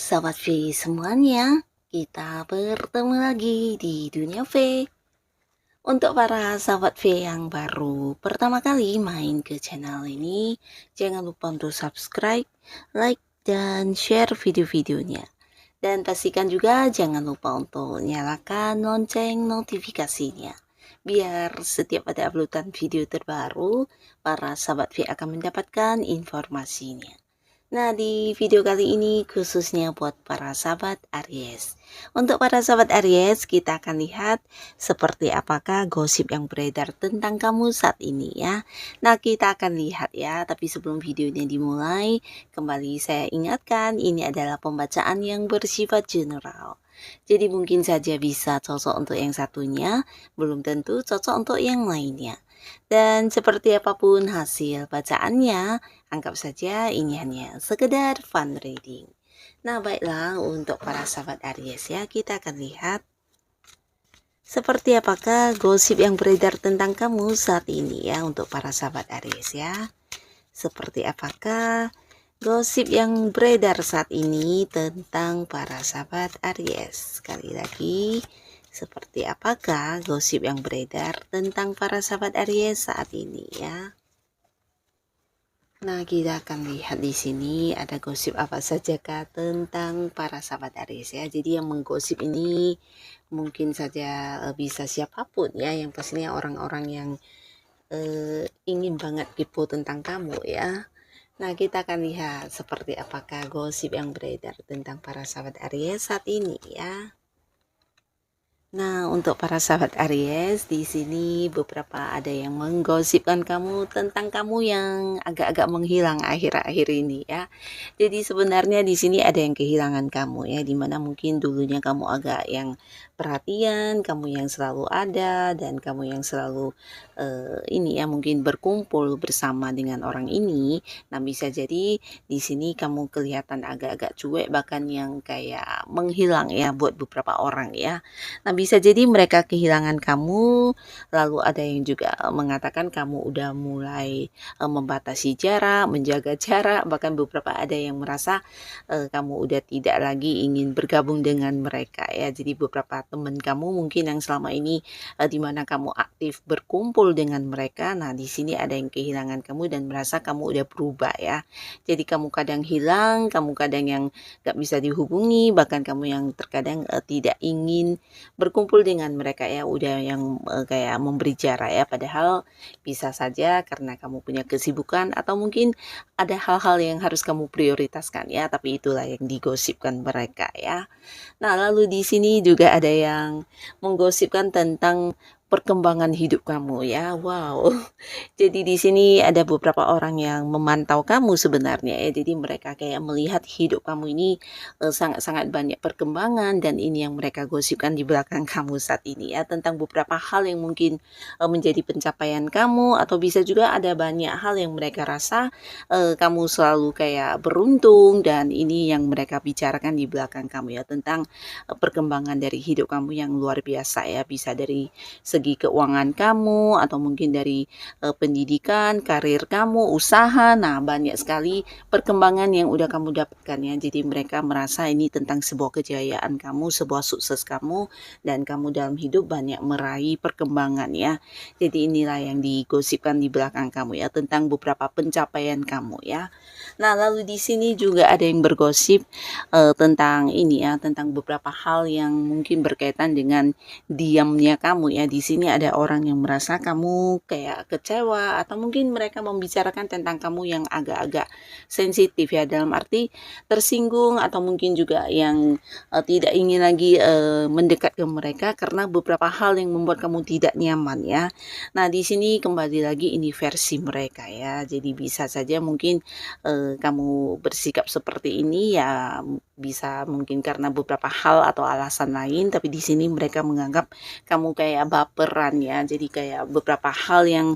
Sahabat V semuanya, kita bertemu lagi di Dunia V. Untuk para sahabat V yang baru pertama kali main ke channel ini, jangan lupa untuk subscribe, like, dan share video-videonya. Dan pastikan juga jangan lupa untuk nyalakan lonceng notifikasinya. Biar setiap ada uploadan video terbaru, para sahabat V akan mendapatkan informasinya. Nah, di video kali ini khususnya buat para sahabat Aries. Untuk para sahabat Aries, kita akan lihat seperti apakah gosip yang beredar tentang kamu saat ini ya. Nah, kita akan lihat ya, tapi sebelum videonya dimulai, kembali saya ingatkan ini adalah pembacaan yang bersifat general. Jadi mungkin saja bisa cocok untuk yang satunya, belum tentu cocok untuk yang lainnya. Dan seperti apapun hasil bacaannya, anggap saja ini hanya sekedar fun reading. Nah, baiklah untuk para sahabat Aries ya, kita akan lihat seperti apakah gosip yang beredar tentang kamu saat ini ya untuk para sahabat Aries ya. Seperti apakah gosip yang beredar saat ini tentang para sahabat Aries. Sekali lagi, seperti apakah gosip yang beredar tentang para sahabat Aries saat ini ya. Nah, kita akan lihat di sini ada gosip apa saja kah tentang para sahabat Aries ya. Jadi yang menggosip ini mungkin saja bisa siapapun ya, yang pastinya orang-orang yang ingin banget kepo tentang kamu ya. Nah, kita akan lihat seperti apakah gosip yang beredar tentang para sahabat Aries saat ini ya. Nah, untuk para sahabat Aries, di sini beberapa ada yang menggosipkan kamu tentang kamu yang agak-agak menghilang akhir-akhir ini ya. Jadi sebenarnya di sini ada yang kehilangan kamu ya, dimana mungkin dulunya kamu agak yang perhatian, kamu yang selalu ada, dan kamu yang selalu ini ya mungkin berkumpul bersama dengan orang ini. Nah, bisa jadi di sini kamu kelihatan agak-agak cuek, bahkan yang kayak menghilang ya buat beberapa orang ya. Nah, bisa jadi mereka kehilangan kamu, lalu ada yang juga mengatakan kamu udah mulai membatasi jarak, menjaga jarak, bahkan beberapa ada yang merasa kamu udah tidak lagi ingin bergabung dengan mereka ya. Jadi beberapa teman kamu mungkin yang selama ini di mana kamu aktif berkumpul dengan mereka, nah di sini ada yang kehilangan kamu dan merasa kamu udah berubah ya. Jadi kamu kadang hilang, kamu kadang yang gak bisa dihubungi, bahkan kamu yang terkadang tidak ingin berkumpul dengan mereka ya, udah yang kayak memberi jarak ya, padahal bisa saja karena kamu punya kesibukan atau mungkin ada hal-hal yang harus kamu prioritaskan ya, tapi itulah yang digosipkan mereka ya. Nah, lalu di sini juga ada yang menggosipkan tentang perkembangan hidup kamu ya. Wow. Jadi di sini ada beberapa orang yang memantau kamu sebenarnya ya. Jadi mereka kayak melihat hidup kamu ini sangat-sangat banyak perkembangan, dan ini yang mereka gosipkan di belakang kamu saat ini ya, tentang beberapa hal yang mungkin menjadi pencapaian kamu, atau bisa juga ada banyak hal yang mereka rasa kamu selalu kayak beruntung, dan ini yang mereka bicarakan di belakang kamu ya, tentang perkembangan dari hidup kamu yang luar biasa ya. Bisa dari segi keuangan kamu, atau mungkin dari pendidikan, karir kamu, usaha. Nah, banyak sekali perkembangan yang udah kamu dapatkan ya. Jadi mereka merasa ini tentang sebuah kejayaan kamu, sebuah sukses kamu, dan kamu dalam hidup banyak meraih perkembangan ya. Jadi inilah yang digosipkan di belakang kamu ya, tentang beberapa pencapaian kamu ya. Nah, lalu di sini juga ada yang bergosip tentang ini ya, tentang beberapa hal yang mungkin berkaitan dengan diamnya kamu ya. Di sini ada orang yang merasa kamu kayak kecewa, atau mungkin mereka membicarakan tentang kamu yang agak-agak sensitif ya, dalam arti tersinggung, atau mungkin juga yang tidak ingin lagi mendekat ke mereka karena beberapa hal yang membuat kamu tidak nyaman ya. Nah, di sini kembali lagi ini versi mereka ya. Jadi bisa saja mungkin kamu bersikap seperti ini ya, bisa mungkin karena beberapa hal atau alasan lain, tapi di sini mereka menganggap kamu kayak baper baperan ya. Jadi kayak beberapa hal yang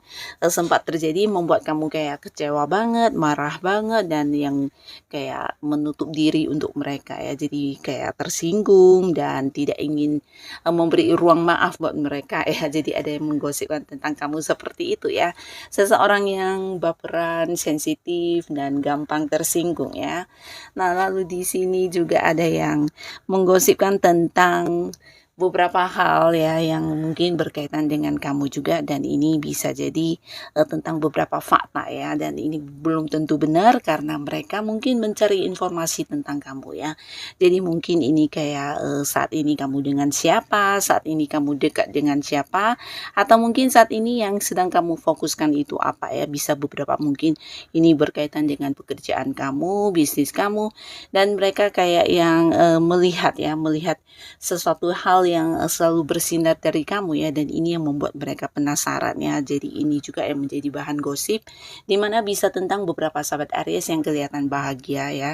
sempat terjadi membuat kamu kayak kecewa banget, marah banget, dan yang kayak menutup diri untuk mereka ya. Jadi kayak tersinggung dan tidak ingin memberi ruang maaf buat mereka ya. Jadi ada yang menggosipkan tentang kamu seperti itu ya. Seseorang yang baperan, sensitif, dan gampang tersinggung ya. Nah, lalu di sini juga ada yang menggosipkan tentang beberapa hal ya yang mungkin berkaitan dengan kamu juga, dan ini bisa jadi tentang beberapa fakta ya, dan ini belum tentu benar karena mereka mungkin mencari informasi tentang kamu ya. Jadi mungkin ini kayak saat ini kamu dengan siapa, saat ini kamu dekat dengan siapa, atau mungkin saat ini yang sedang kamu fokuskan itu apa ya. Bisa beberapa mungkin ini berkaitan dengan pekerjaan kamu, bisnis kamu, dan mereka kayak yang melihat sesuatu hal yang selalu bersinar dari kamu ya, dan ini yang membuat mereka penasaran ya. Jadi ini juga yang menjadi bahan gosip, dimana bisa tentang beberapa sahabat Aries yang kelihatan bahagia ya.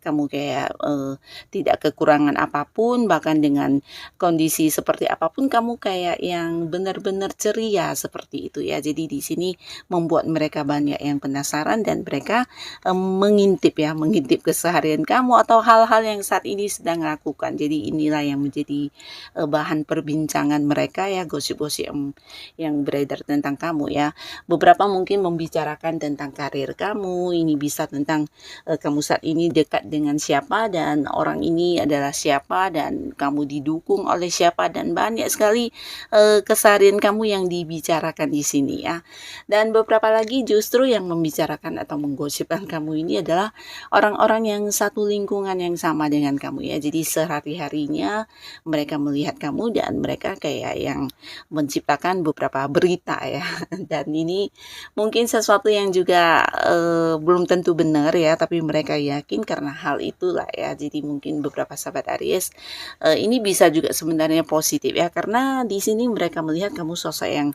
Kamu kayak tidak kekurangan apapun, bahkan dengan kondisi seperti apapun kamu kayak yang benar-benar ceria seperti itu ya. Jadi di sini membuat mereka banyak yang penasaran, dan mereka mengintip mengintip keseharian kamu atau hal-hal yang saat ini sedang lakukan. Jadi inilah yang menjadi bahan perbincangan mereka ya, gosip-gosip yang beredar tentang kamu ya. Beberapa mungkin membicarakan tentang karir kamu, ini bisa tentang kamu saat ini dekat dengan siapa, dan orang ini adalah siapa, dan kamu didukung oleh siapa, dan banyak sekali keseharian kamu yang dibicarakan di sini ya. Dan beberapa lagi justru yang membicarakan atau menggosipkan kamu ini adalah orang-orang yang satu lingkungan yang sama dengan kamu ya. Jadi sehari-harinya mereka melihat kamu, dan mereka kayak yang menciptakan beberapa berita ya. Dan ini mungkin sesuatu yang juga belum tentu benar ya, tapi mereka yakin karena hal itulah ya. Jadi mungkin beberapa sahabat Aries ini bisa juga sebenarnya positif ya, karena di sini mereka melihat kamu sosok yang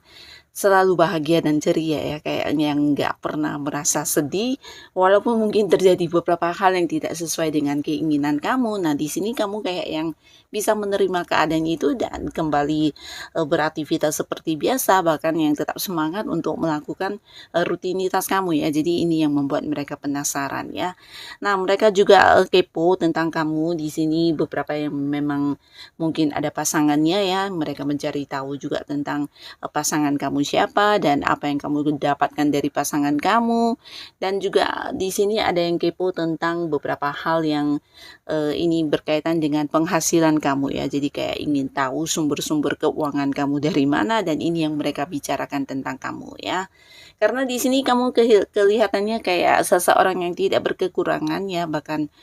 selalu bahagia dan ceria ya, kayaknya nggak pernah merasa sedih, walaupun mungkin terjadi beberapa hal yang tidak sesuai dengan keinginan kamu. Nah, di sini kamu kayak yang bisa menerima keadaan itu dan kembali beraktivitas seperti biasa, bahkan yang tetap semangat untuk melakukan rutinitas kamu ya. Jadi ini yang membuat mereka penasaran ya. Nah, mereka juga kepo tentang kamu di sini. Beberapa yang memang mungkin ada pasangannya ya, mereka mencari tahu juga tentang pasangan kamu siapa dan apa yang kamu dapatkan dari pasangan kamu. Dan juga di sini ada yang kepo tentang beberapa hal yang ini berkaitan dengan penghasilan kamu ya. Jadi kayak ingin tahu sumber-sumber keuangan kamu dari mana, dan ini yang mereka bicarakan tentang kamu ya. Karena di sini kamu kelihatannya kayak seseorang yang tidak berkekurangan ya, bahkan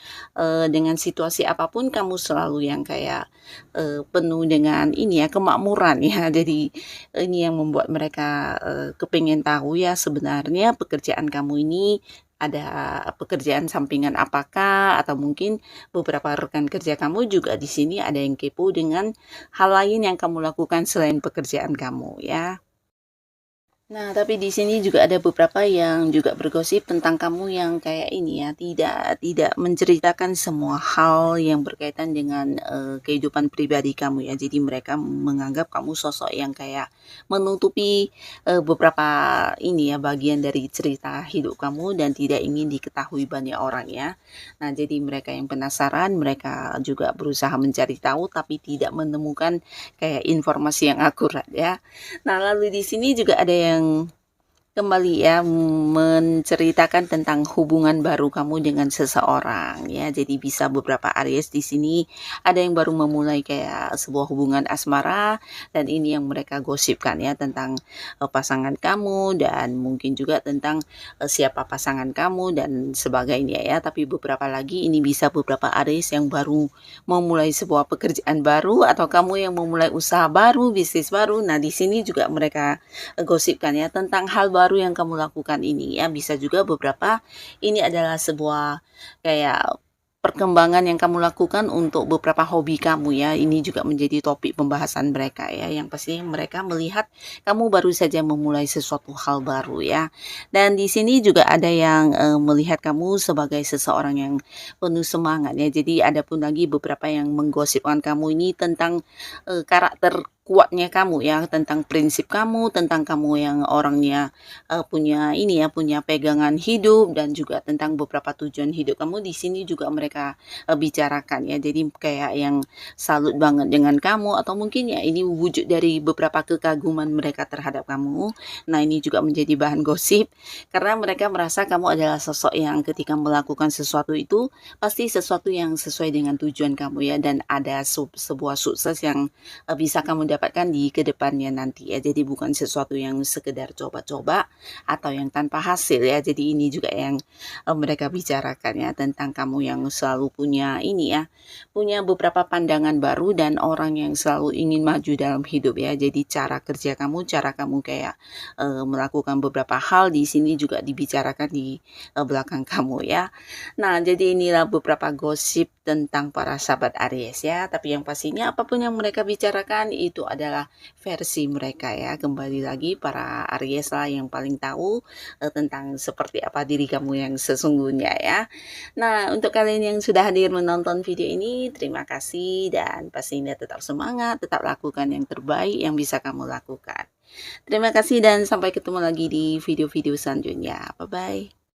dengan situasi apapun kamu selalu yang kayak penuh dengan ini ya, kemakmuran ya. Jadi ini yang membuat mereka kepengen tahu ya, sebenarnya pekerjaan kamu ini ada pekerjaan sampingan apakah, atau mungkin beberapa rekan kerja kamu juga di sini ada yang kepo dengan hal lain yang kamu lakukan selain pekerjaan kamu ya. Nah, tapi di sini juga ada beberapa yang juga bergosip tentang kamu yang kayak ini ya, tidak menceritakan semua hal yang berkaitan dengan kehidupan pribadi kamu ya. Jadi mereka menganggap kamu sosok yang kayak menutupi beberapa ini ya, bagian dari cerita hidup kamu, dan tidak ingin diketahui banyak orang ya. Nah, jadi mereka yang penasaran, mereka juga berusaha mencari tahu tapi tidak menemukan kayak informasi yang akurat ya. Nah, lalu di sini juga ada yang kembali ya menceritakan tentang hubungan baru kamu dengan seseorang ya. Jadi bisa beberapa Aries di sini ada yang baru memulai kayak sebuah hubungan asmara, dan ini yang mereka gosipkan ya tentang pasangan kamu, dan mungkin juga tentang siapa pasangan kamu dan sebagainya ya. Tapi beberapa lagi ini bisa beberapa Aries yang baru memulai sebuah pekerjaan baru, atau kamu yang memulai usaha baru, bisnis baru. Nah, di sini juga mereka gosipkan ya tentang hal baru yang kamu lakukan ini ya. Bisa juga beberapa ini adalah sebuah kayak perkembangan yang kamu lakukan untuk beberapa hobi kamu ya. Ini juga menjadi topik pembahasan mereka ya, yang pasti mereka melihat kamu baru saja memulai sesuatu hal baru ya. Dan di sini juga ada yang melihat kamu sebagai seseorang yang penuh semangat ya. Jadi ada pun lagi beberapa yang menggosipkan kamu ini tentang karakter kuatnya kamu ya, tentang prinsip kamu, tentang kamu yang orangnya, punya ini ya, punya pegangan hidup dan juga tentang beberapa tujuan hidup kamu di sini juga mereka, bicarakan ya. Jadi kayak yang salut banget dengan kamu atau mungkin ya ini wujud dari beberapa kekaguman mereka terhadap kamu. Nah, ini juga menjadi bahan gosip karena mereka merasa kamu adalah sosok yang ketika melakukan sesuatu itu pasti sesuatu yang sesuai dengan tujuan kamu ya dan ada sebuah sukses yang bisa kamu dapatkan di kedepannya nanti ya. Jadi bukan sesuatu yang sekedar coba-coba atau yang tanpa hasil ya. Jadi ini juga yang mereka bicarakan ya tentang kamu yang selalu punya ini ya, punya beberapa pandangan baru dan orang yang selalu ingin maju dalam hidup ya. Jadi cara kerja kamu, cara kamu kayak melakukan beberapa hal di sini juga dibicarakan di belakang kamu ya. Nah, jadi inilah beberapa gosip tentang para sahabat Aries ya, tapi yang pastinya apapun yang mereka bicarakan itu adalah versi mereka ya. Kembali lagi para Aries lah yang paling tahu tentang seperti apa diri kamu yang sesungguhnya ya. Nah, untuk kalian yang sudah hadir menonton video ini, terima kasih dan pastinya tetap semangat, tetap lakukan yang terbaik yang bisa kamu lakukan. Terima kasih dan sampai ketemu lagi di video-video selanjutnya. Bye-bye.